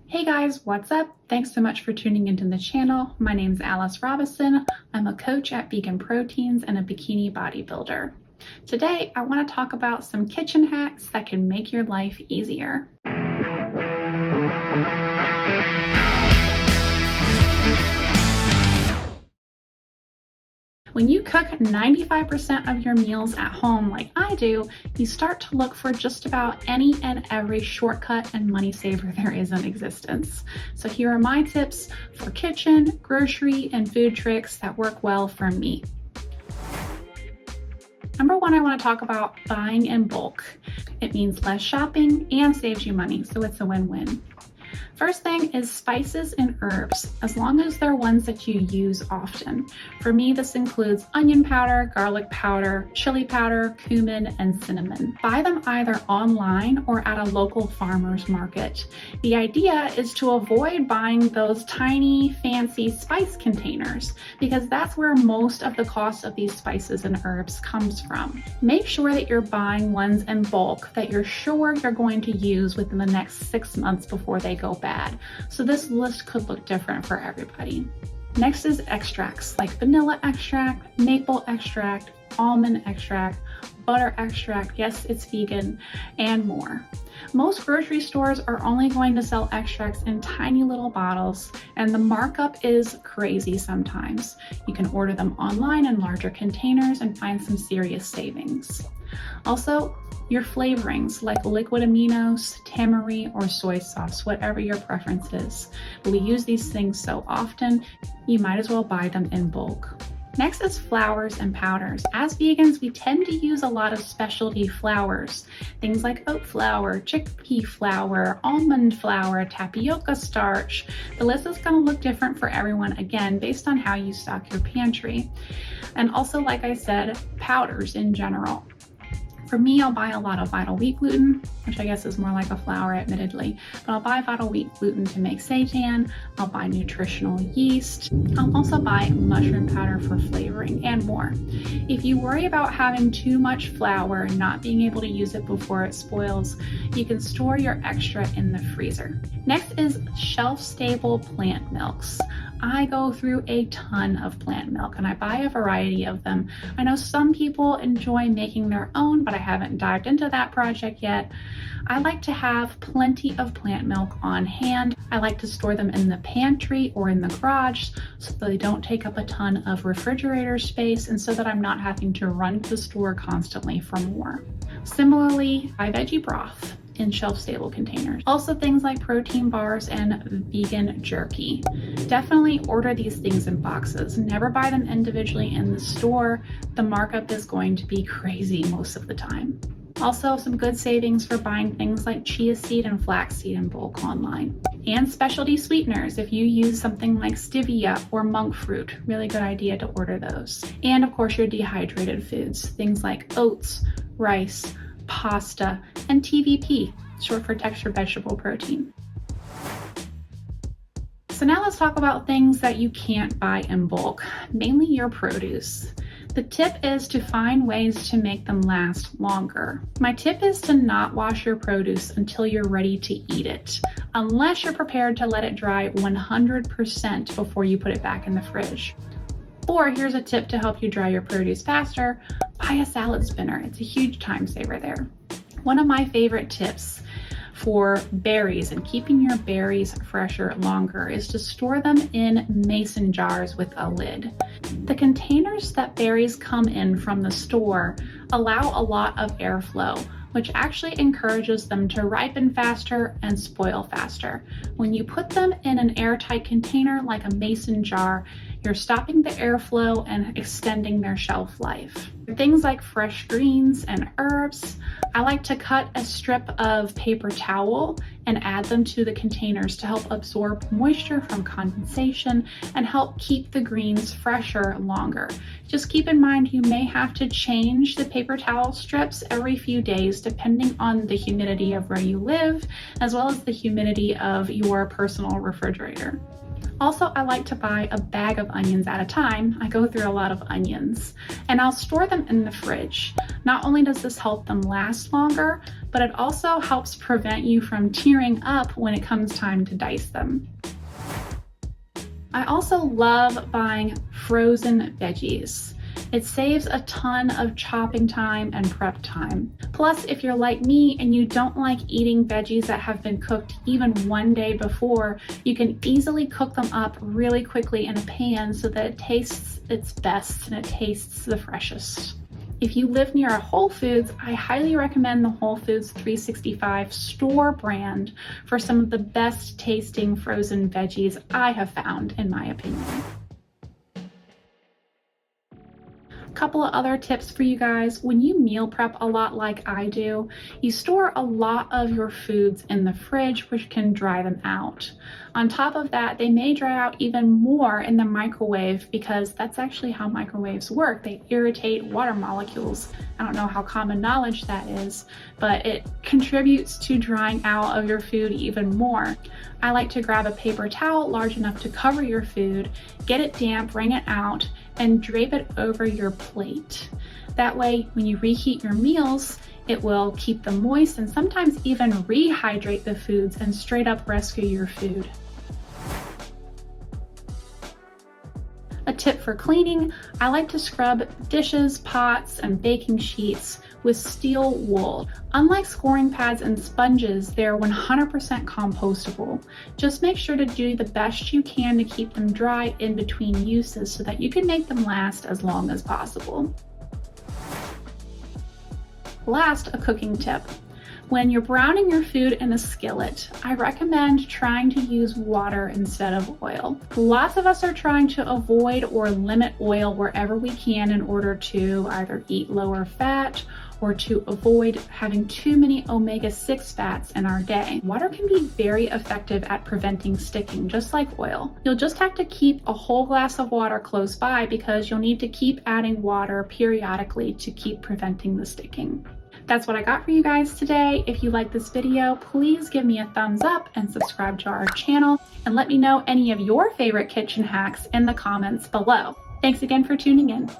Hey guys, what's up? Thanks so much for tuning into the channel. My name's Alice Robinson. I'm a coach at VeganProteins and a bikini bodybuilder. Today, I want to talk about some kitchen hacks that can make your life easier. When you cook 95% of your meals at home like I do, you start to look for just about any and every shortcut and money saver there is in existence. So here are my tips for kitchen, grocery, and food tricks that work well for me. Number one, I want to talk about buying in bulk. It means less shopping and saves you money, so it's a win-win. First thing is spices and herbs, as long as they're ones that you use often. For me, this includes onion powder, garlic powder, chili powder, cumin, and cinnamon. Buy them either online or at a local farmer's market. The idea is to avoid buying those tiny, fancy spice containers because that's where most of the cost of these spices and herbs comes from. Make sure that you're buying ones in bulk that you're sure you're going to use within the next 6 months before they go bad. So this list could look different for everybody. Next is extracts like vanilla extract, maple extract, almond extract, butter extract, yes, it's vegan, and more. Most grocery stores are only going to sell extracts in tiny little bottles, and the markup is crazy sometimes. You can order them online in larger containers and find some serious savings. Also, your flavorings like liquid aminos, tamari, or soy sauce, whatever your preference is. We use these things so often, you might as well buy them in bulk. Next is flours and powders. As vegans, we tend to use a lot of specialty flours, things like oat flour, chickpea flour, almond flour, tapioca starch. The list is going to look different for everyone, again, based on how you stock your pantry. And also, like I said, powders in general. For me, I'll buy a lot of vital wheat gluten, which I guess is more like a flour admittedly, but I'll buy vital wheat gluten to make seitan. I'll buy nutritional yeast. I'll also buy mushroom powder for flavoring and more. If you worry about having too much flour and not being able to use it before it spoils, you can store your extra in the freezer. Next is shelf-stable plant milks. I go through a ton of plant milk and I buy a variety of them. I know some people enjoy making their own, but I haven't dived into that project yet. I like to have plenty of plant milk on hand. I like to store them in the pantry or in the garage so that they don't take up a ton of refrigerator space and so that I'm not having to run to the store constantly for more. Similarly, I buy veggie broth in shelf-stable containers. Also things like protein bars and vegan jerky. Definitely order these things in boxes. Never buy them individually in the store. The markup is going to be crazy most of the time. Also, some good savings for buying things like chia seed and flaxseed in bulk online. And specialty sweeteners, if you use something like stevia or monk fruit, really good idea to order those. And of course, your dehydrated foods, things like oats, rice, pasta, and TVP, short for textured vegetable protein. So now let's talk about things that you can't buy in bulk, mainly your produce. The tip is to find ways to make them last longer. My tip is to not wash your produce until you're ready to eat it, unless you're prepared to let it dry 100% before you put it back in the fridge. Or here's a tip to help you dry your produce faster: buy a salad spinner. It's a huge time saver there. One of my favorite tips for berries and keeping your berries fresher longer is to store them in mason jars with a lid. The containers that berries come in from the store allow a lot of airflow, which actually encourages them to ripen faster and spoil faster. When you put them in an airtight container like a mason jar, you're stopping the airflow and extending their shelf life. For things like fresh greens and herbs, I like to cut a strip of paper towel and add them to the containers to help absorb moisture from condensation and help keep the greens fresher longer. Just keep in mind you may have to change the paper towel strips every few days depending on the humidity of where you live, as well as the humidity of your personal refrigerator. Also, I like to buy a bag of onions at a time. I go through a lot of onions, and I'll store them in the fridge. Not only does this help them last longer, but it also helps prevent you from tearing up when it comes time to dice them. I also love buying frozen veggies. It saves a ton of chopping time and prep time. Plus, if you're like me and you don't like eating veggies that have been cooked even one day before, you can easily cook them up really quickly in a pan so that it tastes its best and it tastes the freshest. If you live near a Whole Foods, I highly recommend the Whole Foods 365 store brand for some of the best tasting frozen veggies I have found, in my opinion. Couple of other tips for you guys. When you meal prep a lot like I do, you store a lot of your foods in the fridge, which can dry them out. On top of that, they may dry out even more in the microwave because that's actually how microwaves work. They irritate water molecules. I don't know how common knowledge that is, but it contributes to drying out of your food even more. I like to grab a paper towel large enough to cover your food, get it damp, wring it out, and drape it over your plate. That way, when you reheat your meals, it will keep them moist and sometimes even rehydrate the foods and straight up rescue your food. A tip for cleaning, I like to scrub dishes, pots, and baking sheets with steel wool. Unlike scoring pads and sponges, they're 100% compostable. Just make sure to do the best you can to keep them dry in between uses so that you can make them last as long as possible. Last, a cooking tip. When you're browning your food in a skillet, I recommend trying to use water instead of oil. Lots of us are trying to avoid or limit oil wherever we can in order to either eat lower fat or to avoid having too many omega-6 fats in our day. Water can be very effective at preventing sticking, just like oil. You'll just have to keep a whole glass of water close by because you'll need to keep adding water periodically to keep preventing the sticking. That's what I got for you guys today. If you like this video, please give me a thumbs up and subscribe to our channel, and let me know any of your favorite kitchen hacks in the comments below. Thanks again for tuning in.